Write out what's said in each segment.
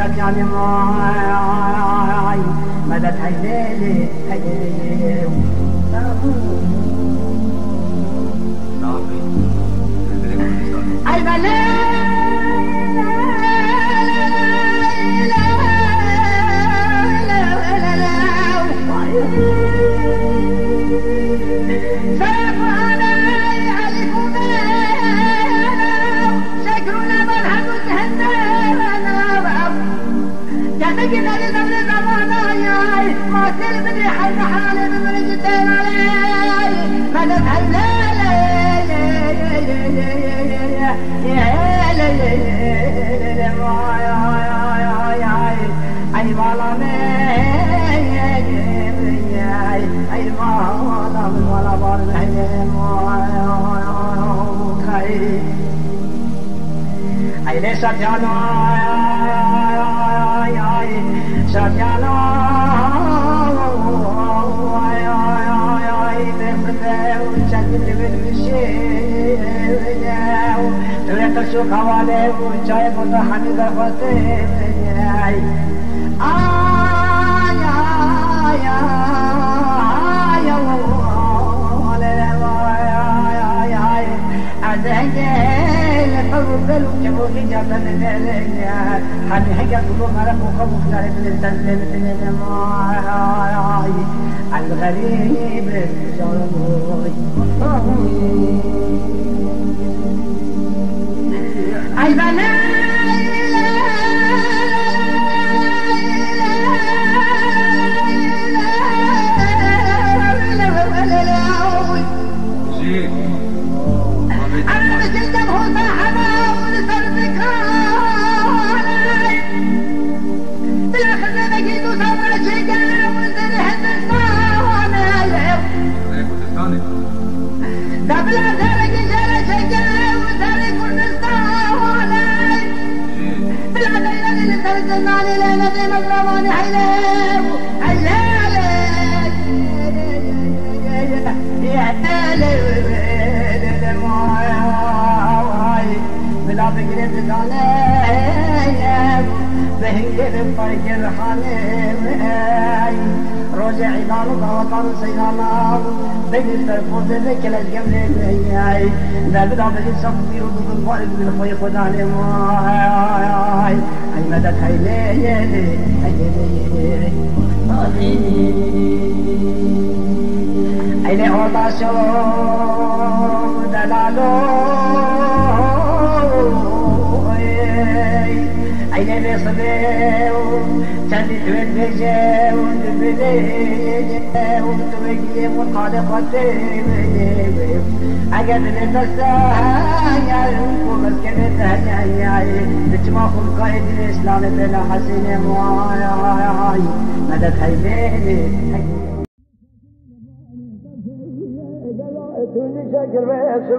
شجعني معاي مدد هيليلي هيليلي أي بلاد Satyaنا Satyaنا Çakil bilmişim Tüyete şu kavale Uçay burada hani da fatih Ay ay ay ay Azengel Favukal Uçabuki Jatan Hani hega kulu Mara mukabuk Larif Lissan Al-Gharib Ay bana روزي عيدان وطن سيدانا بجلس ترفض ذلك الجمل هاي لا بدأ بجلس صفي وضد الفائق بالخوي خداني ماي أي مدد هاي ليلي أي لي هوتا شو دلالو أي لي صبيو تاني تبدجي وتبدجي وتبقي مخالقتي أجد للنسايا ومسكنتها يا تجمع قائد الإسلام بلا حسين معاي مدد هيليلي شكر بس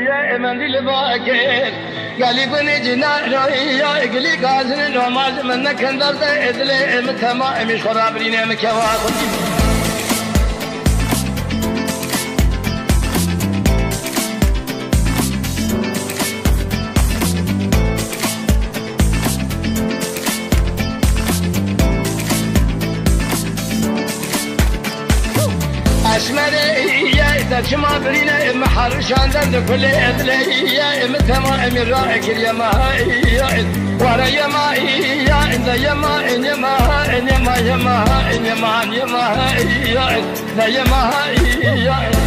يا منديل باكر قالي بني جنار يا قلي قازن نماز من كندر ادلي متما مش خرابرين مكوا أشمري يا تجمع برينا محر شاندر كل أدلي يا متما من رائك اليما يا ورا يما يا إن يما إن يما إن يما يما إن يما يما يا لا يما يا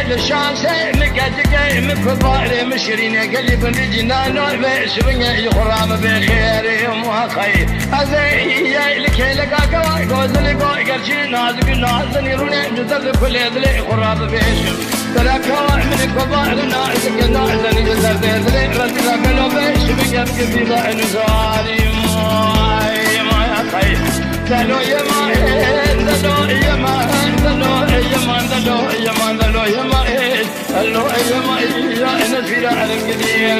لشانسي مكاتكي مكباري مشريني قلب رجنانو بشبني يخرام بخيري وخير أزي لكي لقاك وقوز لقاك قرشي نازق نازن يروني جزر كل يدلي خرام بشب تركوا من كبار نازق نازن يجزر ديدلي رزق قلو بشبني بكفيضة نزاري ما خير دلو يما دلو يما دلو يما دلو يما دلو يما دلو يما يا نسير على القديم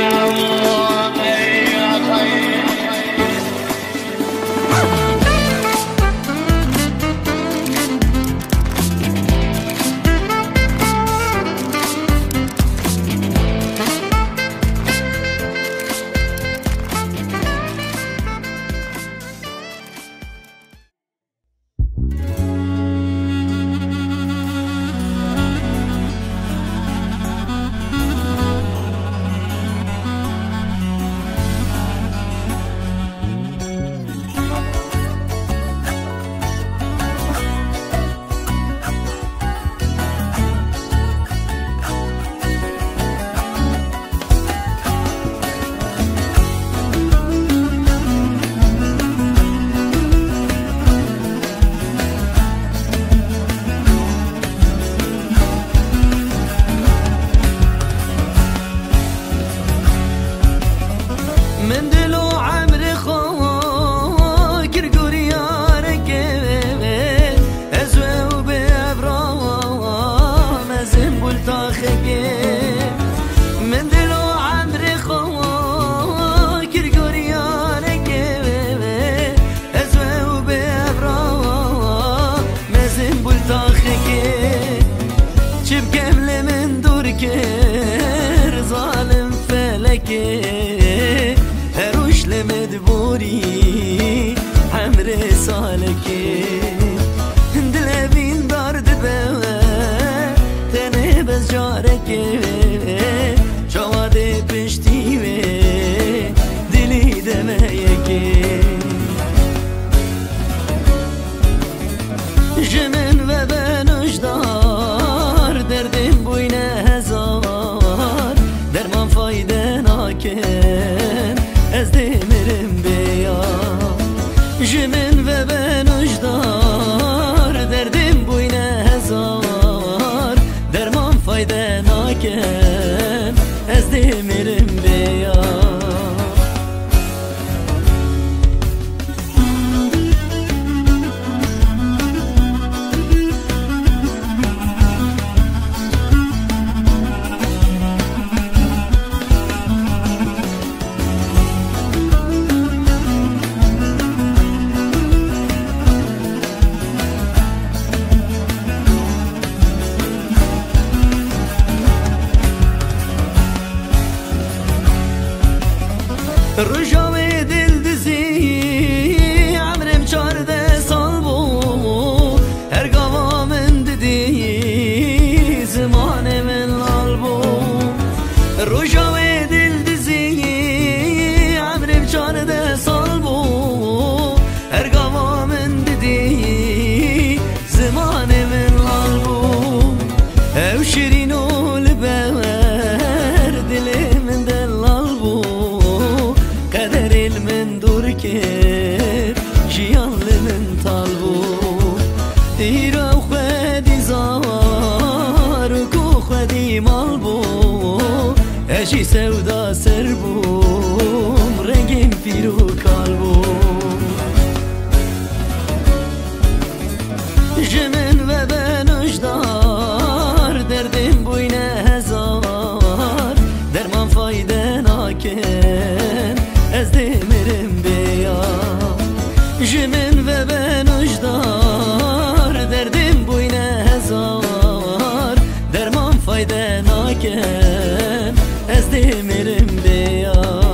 ناکی جمن و بنجدار دردم بوینه هزار درمان فایده ناکن از دمیرم بیا جمن و بنجدار دردم بوینه هزار درمان فایده ناکن از دمیرم بیا رجاوی دل دزی عمرم 14 سال بود هرگاه من دیدی زمان من لال بود رجاوی دل دزی عمرم 14 سال بود هرگاه من دیدی زمان من لال بود او شیرین و لبر دل من دلال بود قدر من دور کرد جیان من طالبو ایرا خودی زار و کو خودی مال بو اشی سودا سر بوم رنگیم پیرو کال بو جمن و بنجدار دردم بوینه هزار درمان فایده ناکن از دمیرم بیا جمن و بنجدار دردم بوینه هزار درمان فایده ناکن از دمیرم بیا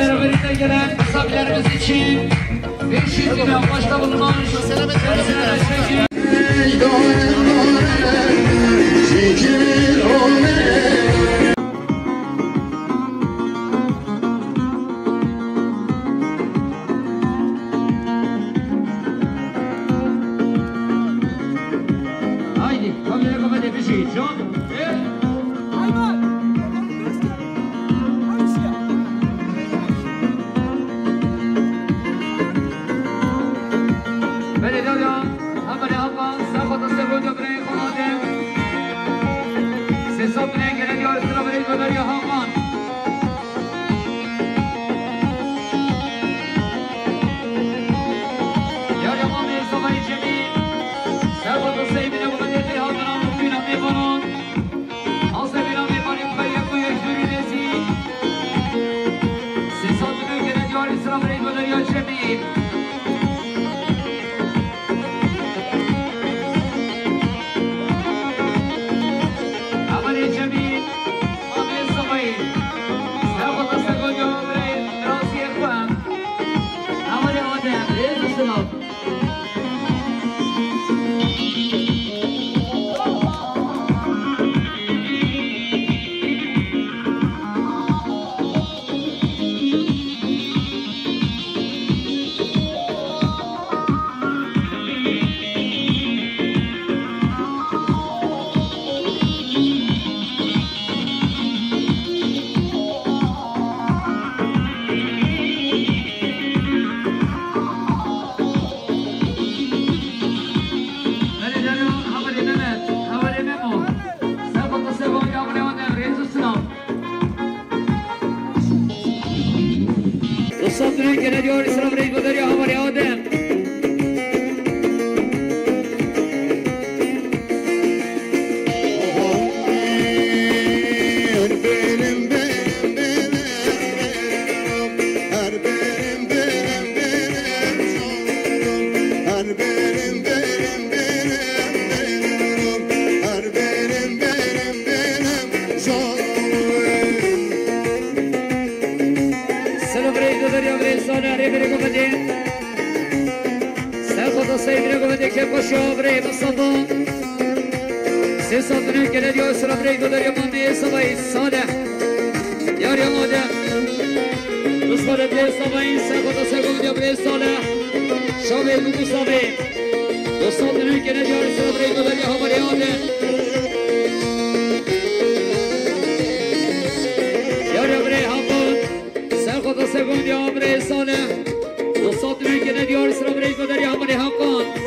Beraberinde gelen misafirlerimiz için 500 lira başta bulunan haydi kamera kapat bir şey Can. خدا سیدره گفته که باشا برای مصطفا 300 میلیون که ندیار سرا برای گداری مامی سبایی ساده یاری آماده دوست خدا دیه سبایی سه خدا سه گفته برای ساله شابه بگو سابه 200 میلیون که ندیار سرا برای گداری هماری آده یاری برای همون سه خدا سه گفته برای ساله 200 میلیون که ندیار سرا برای گداری هماری همون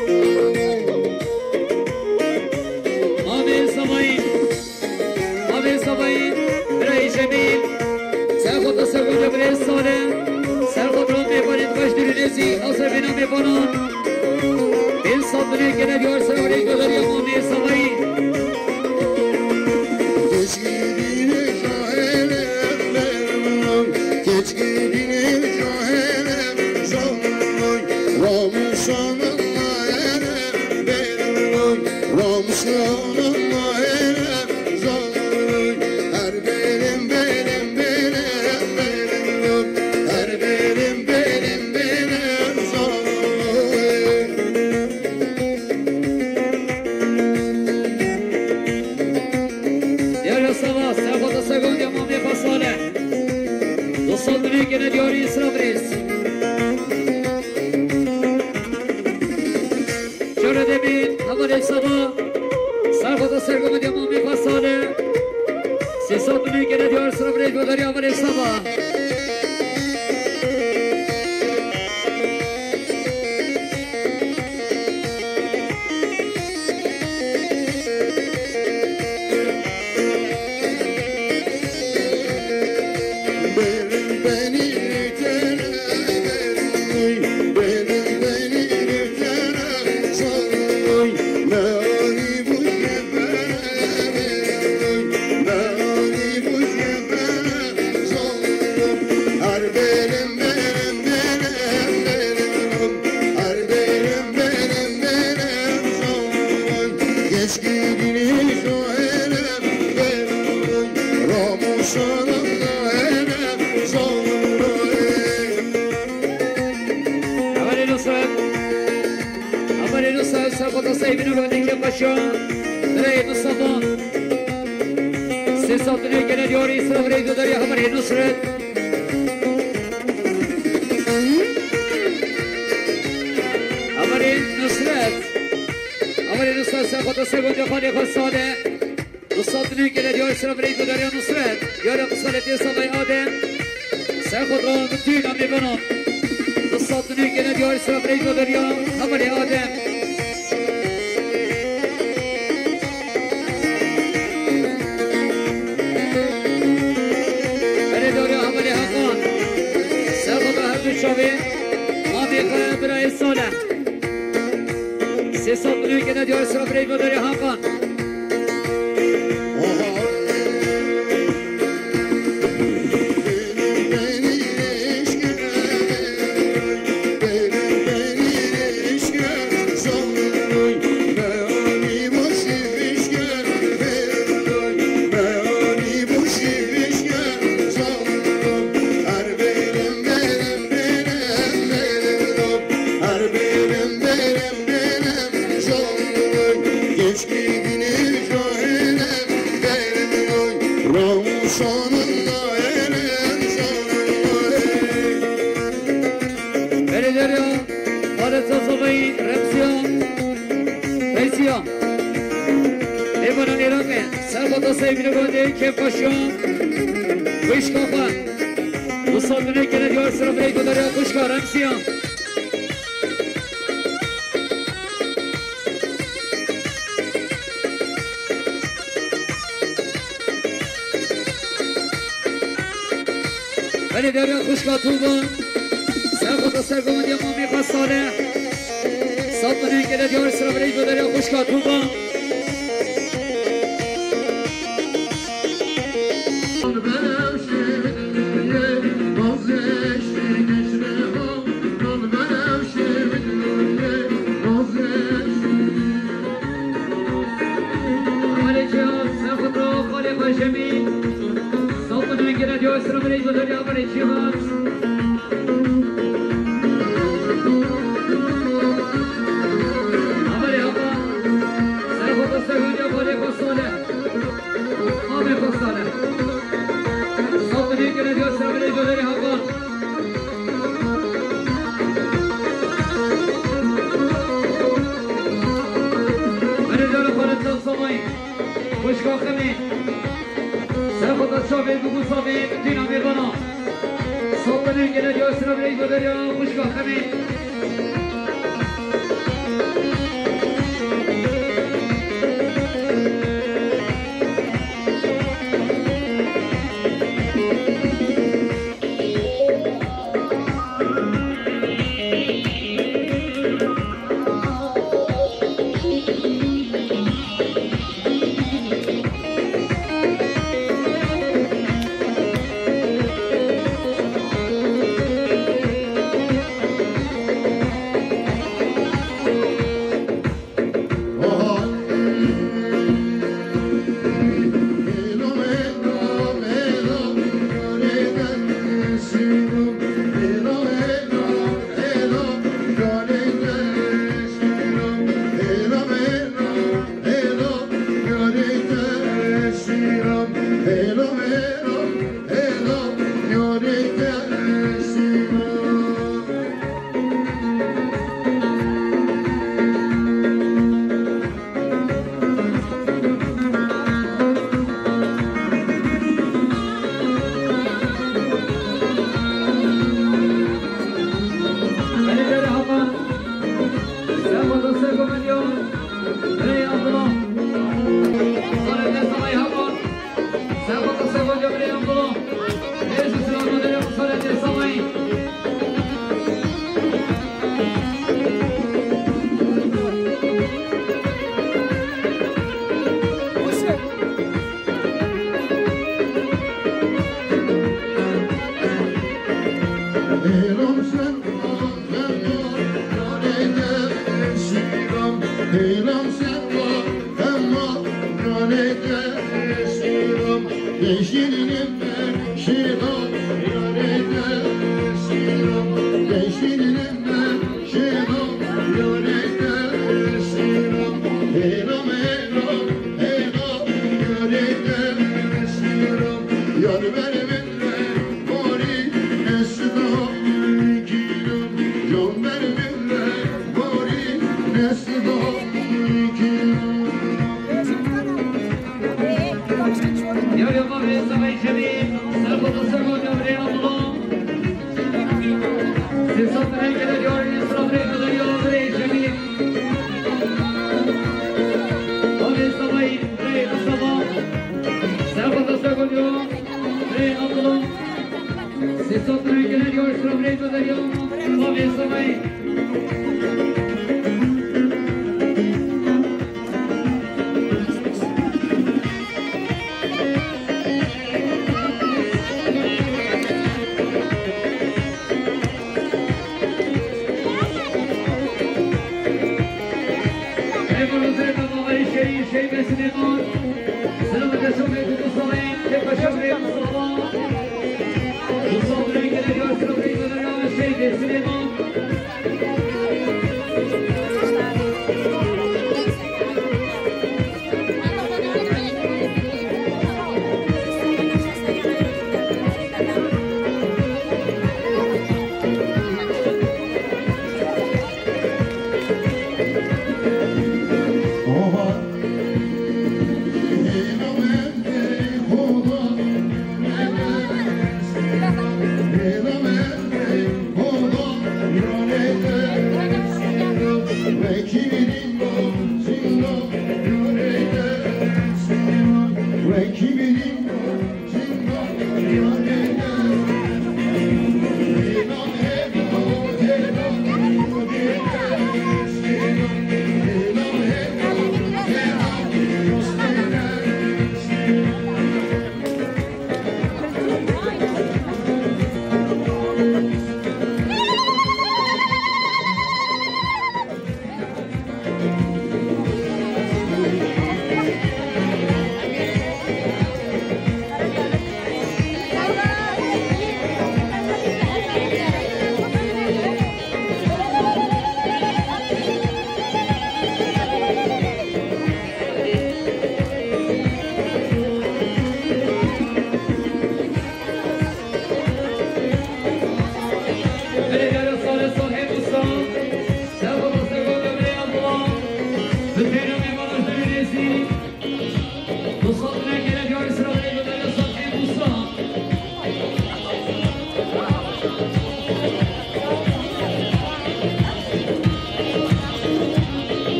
سبایی برای جمیل سر خود اصر گوجه برای ساله سر خود رو میبانید باش دلیزی اصر بینا میبانن بیل ساد بلی که ندیار سر برای گذاری امامی سبایی کچگیرین جاهلم برمونم کچگیرین جاهلم جانم راموشان اللهرم برمونم راموشان اللهرم که ندیاری اسرابریز جاره دبین هماره سبا سر خدا سرگم دیمامی فساله 300 میلیون که ندیار اسرابریز بداری هماره سبا ولی دریا خوشگاه توبان سر خود سرگم دیمامی خواستانه سب منه که دیار سر برای دو دریا خوشگاه توبان مشکا خمی سر خود از شابه بگو صابه دینا میروانا صابه نگره یا سرم ری بودر یا مشکا خمی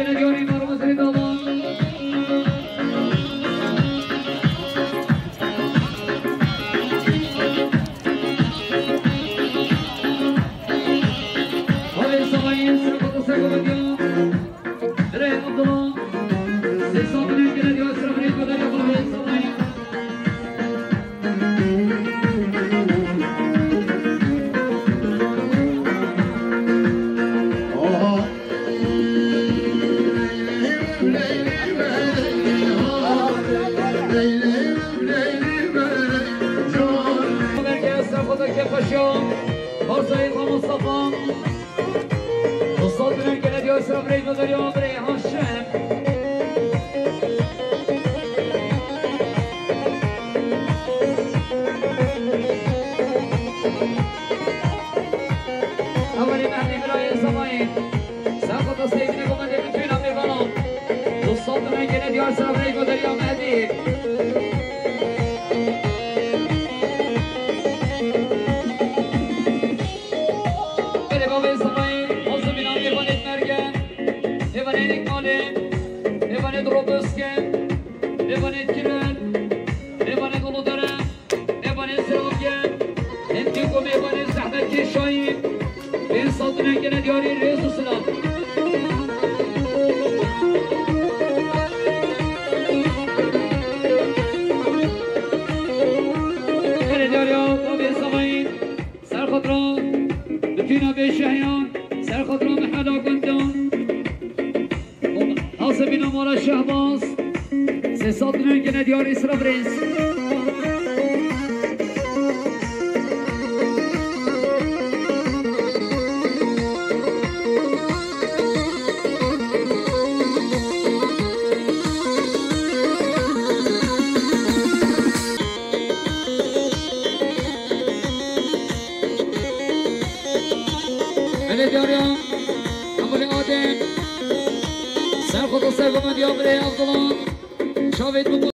گره دیاری مرموز ریدالان حالی سمایی سرکت سرکت دیان دره عبدالله سیسان گره دیار سرمونی کدر یا حالی سمایی سيد مصطفى وصلت من الكلاد يسرى بريد مدري وبري هاشم أولي مهدي براي السماين ساقط السيد لكم أن يكتبين أمي غلط وصلت من الكلاد يسرى بريد مدري ومهدي دیاری رئیس السلام دیاری آبی سماین سرخطرا بتینا به شهیان سرخطرا محلا کندان حاسبین مالا شهباز 300 میلیون که دیاری اسراف رئیس دیاریم عمل آدم سرخط و سرگمان دیابره عبدالله شاوید